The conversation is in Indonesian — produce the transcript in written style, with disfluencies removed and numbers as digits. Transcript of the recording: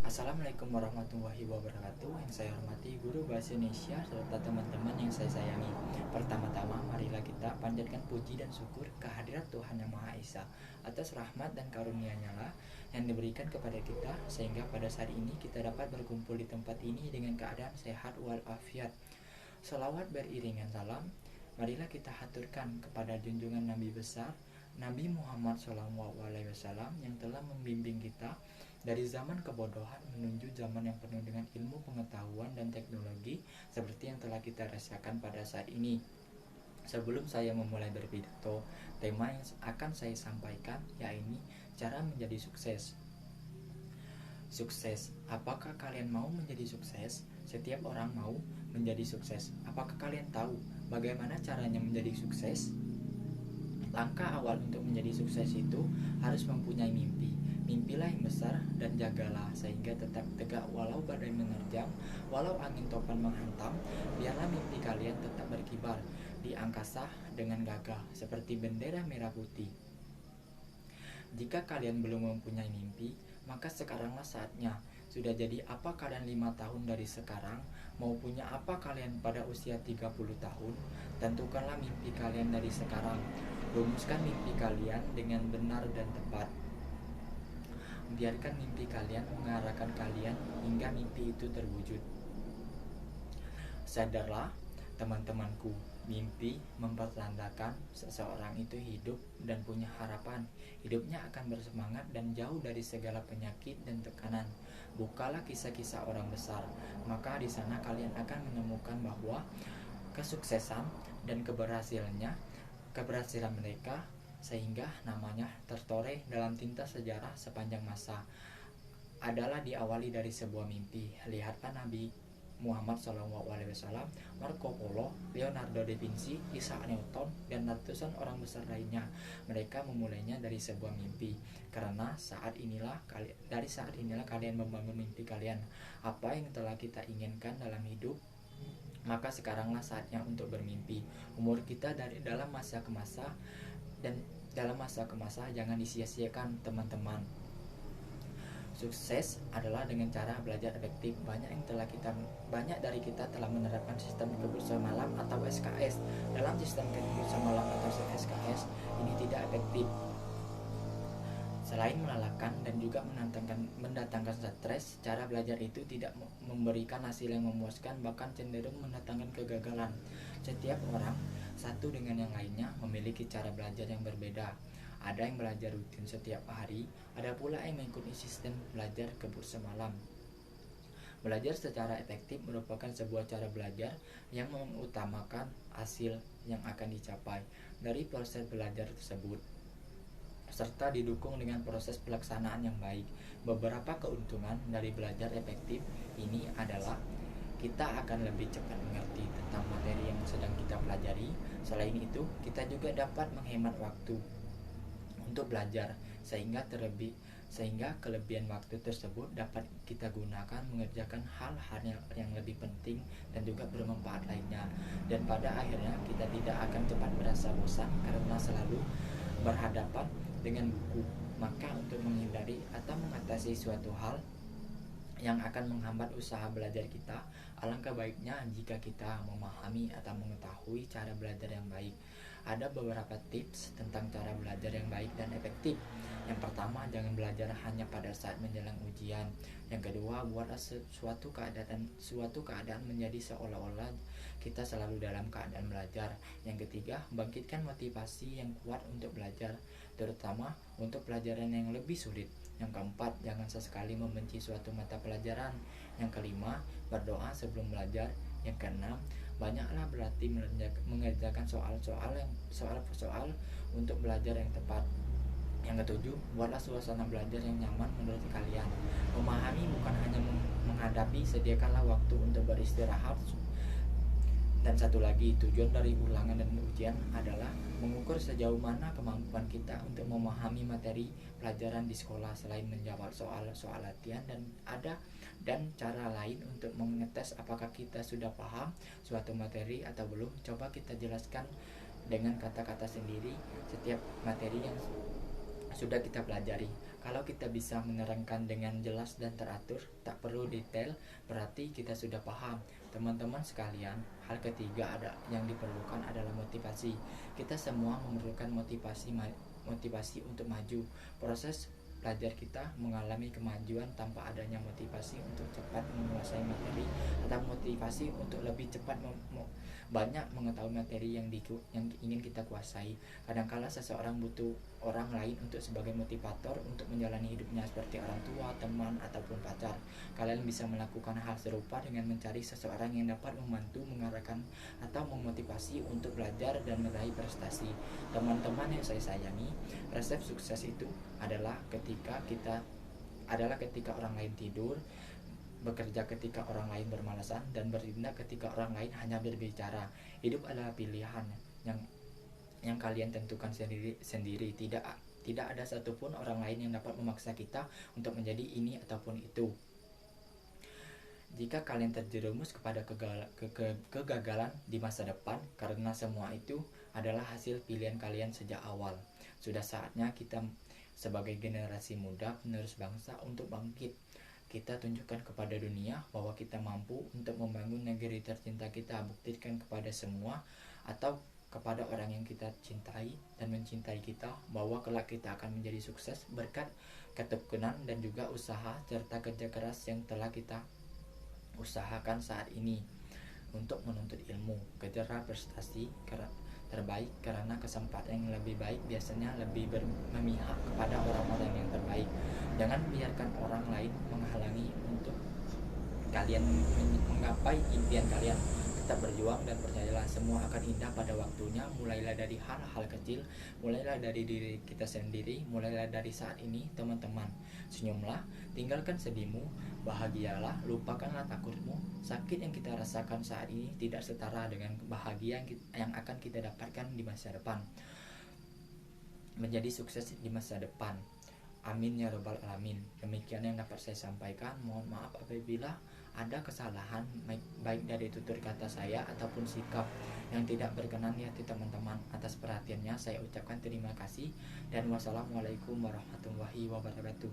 Assalamualaikum warahmatullahi wabarakatuh. Yang saya hormati guru bahasa Indonesia serta teman-teman yang saya sayangi. Pertama-tama marilah kita panjatkan puji dan syukur kehadirat Tuhan Yang Maha Esa atas rahmat dan karunia-Nya lah yang diberikan kepada kita sehingga pada saat ini kita dapat berkumpul di tempat ini dengan keadaan sehat walafiat. Salawat beriringan salam marilah kita haturkan kepada junjungan Nabi besar Nabi Muhammad SAW yang telah membimbing kita dari zaman kebodohan menuju zaman yang penuh dengan ilmu pengetahuan dan teknologi seperti yang telah kita rasakan pada saat ini. Sebelum saya memulai berpidato, tema yang akan saya sampaikan yaitu cara menjadi sukses. Sukses, apakah kalian mau menjadi sukses? Setiap orang mau menjadi sukses. Apakah kalian tahu bagaimana caranya menjadi sukses? Langkah awal untuk menjadi sukses itu harus mempunyai mimpi. Mimpilah yang besar dan jagalah sehingga tetap tegak walau badai menerjang, walau angin topan menghantam. Biarlah mimpi kalian tetap berkibar di angkasa dengan gagah seperti bendera merah putih. Jika kalian belum mempunyai mimpi, maka sekaranglah saatnya. Sudah jadi apa kalian 5 tahun dari sekarang? Mau punya apa kalian pada usia 30 tahun? Tentukanlah mimpi kalian dari sekarang. Rumuskan mimpi kalian dengan benar dan tepat. Biarkan mimpi kalian mengarahkan kalian hingga mimpi itu terwujud. Sadarlah teman-temanku, mimpi mempertandakan seseorang itu hidup dan punya harapan. Hidupnya akan bersemangat dan jauh dari segala penyakit dan tekanan. Bukalah kisah-kisah orang besar, maka di sana kalian akan menemukan bahwa kesuksesan dan keberhasilan mereka sehingga namanya tertoreh dalam tinta sejarah sepanjang masa adalah diawali dari sebuah mimpi. Lihatlah Nabi Muhammad SAW, Marco Polo, Leonardo da Vinci, Isaac Newton, dan ratusan orang besar lainnya. Mereka memulainya dari sebuah mimpi. Karena dari saat inilah kalian membangun mimpi kalian. Apa yang telah kita inginkan dalam hidup, maka sekaranglah saatnya untuk bermimpi. Umur kita dalam masa ke masa dan dalam masa ke masa jangan disia-siakan teman-teman. Sukses adalah dengan cara belajar efektif. Banyak dari kita telah menerapkan sistem kebursa malam atau SKS. Dalam sistem kebursa malam atau SKS ini tidak efektif. Selain melelahkan dan juga mendatangkan stres, cara belajar itu tidak memberikan hasil yang memuaskan, bahkan cenderung mendatangkan kegagalan. Setiap orang satu dengan yang lainnya memiliki cara belajar yang berbeda. Ada yang belajar rutin setiap hari, ada pula yang mengikuti sistem belajar kebursa malam. Belajar secara efektif merupakan sebuah cara belajar yang mengutamakan hasil yang akan dicapai dari proses belajar tersebut, serta didukung dengan proses pelaksanaan yang baik. Beberapa keuntungan dari belajar efektif ini adalah kita akan lebih cepat mengerti tentang materi yang sedang kita pelajari. Selain itu, kita juga dapat menghemat waktu untuk belajar sehingga kelebihan waktu tersebut dapat kita gunakan mengerjakan hal-hal yang lebih penting dan juga bermanfaat lainnya. Dan pada akhirnya kita tidak akan cepat merasa bosan karena selalu berhadapan dengan buku. Maka untuk menghindari atau mengatasi suatu hal yang akan menghambat usaha belajar kita, alangkah baiknya jika kita memahami atau mengetahui cara belajar yang baik. Ada beberapa tips tentang cara belajar yang baik dan efektif. Yang pertama, jangan belajar hanya pada saat menjelang ujian. Yang kedua, buatlah suatu keadaan menjadi seolah-olah kita selalu dalam keadaan belajar. Yang ketiga, bangkitkan motivasi yang kuat untuk belajar, terutama untuk pelajaran yang lebih sulit. Yang keempat, jangan sesekali membenci suatu mata pelajaran. Yang kelima, berdoa sebelum belajar. Yang keenam, banyaklah berlatih mengerjakan soal-soal untuk belajar yang tepat. Yang ketujuh, buatlah suasana belajar yang nyaman menurut kalian. Memahami bukan hanya menghadapi, sediakanlah waktu untuk beristirahat. Dan satu lagi, tujuan dari ulangan dan ujian adalah mengukur sejauh mana kemampuan kita untuk memahami materi pelajaran di sekolah. Selain menjawab soal-soal latihan dan cara lain untuk mengetes apakah kita sudah paham suatu materi atau belum, coba kita jelaskan dengan kata-kata sendiri setiap materi yang sudah kita pelajari. Kalau kita bisa menerangkan dengan jelas dan teratur, tak perlu detail, berarti kita sudah paham. Teman-teman sekalian, hal ketiga yang diperlukan adalah motivasi. Kita semua memerlukan motivasi untuk maju. Proses belajar kita mengalami kemajuan tanpa adanya motivasi untuk cepat menguasai materi atau motivasi untuk lebih cepat banyak mengetahui materi yang ingin kita kuasai. Kadangkala seseorang butuh orang lain untuk sebagai motivator untuk menjalani hidupnya, seperti orang tua, teman, ataupun pacar. Kalian bisa melakukan hal serupa dengan mencari seseorang yang dapat membantu mengarahkan atau memotivasi untuk belajar dan meraih prestasi. Teman-teman yang saya sayangi, resep sukses itu adalah ketika orang lain tidur, bekerja ketika orang lain bermalasan, dan bertindak ketika orang lain hanya berbicara. Hidup adalah pilihan yang kalian tentukan sendiri. Tidak ada satupun orang lain yang dapat memaksa kita untuk menjadi ini ataupun itu. Jika kalian terjerumus kepada kegagalan di masa depan, karena semua itu adalah hasil pilihan kalian sejak awal, sudah saatnya kita sebagai generasi muda penerus bangsa untuk bangkit. Kita tunjukkan kepada dunia bahwa kita mampu untuk membangun negeri tercinta kita. Buktikan kepada semua atau kepada orang yang kita cintai dan mencintai kita bahwa kelak kita akan menjadi sukses berkat ketekunan dan juga usaha serta kerja keras yang telah kita usahakan saat ini untuk menuntut ilmu. Kejarlah prestasi terbaik, karena kesempatan yang lebih baik biasanya lebih memihak kepada orang-orang yang terbaik. Jangan biarkan orang lain menghalangi untuk kalian menggapai impian kalian. Tetap berjuang dan percayalah semua akan indah pada waktunya. Mulailah dari hal-hal kecil, mulailah dari diri kita sendiri, mulailah dari saat ini. Teman-teman, senyumlah, tinggalkan sedihmu, bahagialah, lupakanlah takutmu. Sakit yang kita rasakan saat ini tidak setara dengan bahagia yang akan kita dapatkan di masa depan, menjadi sukses di masa depan. Amin ya robbal alamin. Demikian yang dapat saya sampaikan. Mohon maaf apabila ada kesalahan baik dari tutur kata saya ataupun sikap yang tidak berkenan di hati teman-teman. Atas perhatiannya saya ucapkan terima kasih dan wassalamualaikum warahmatullahi wabarakatuh.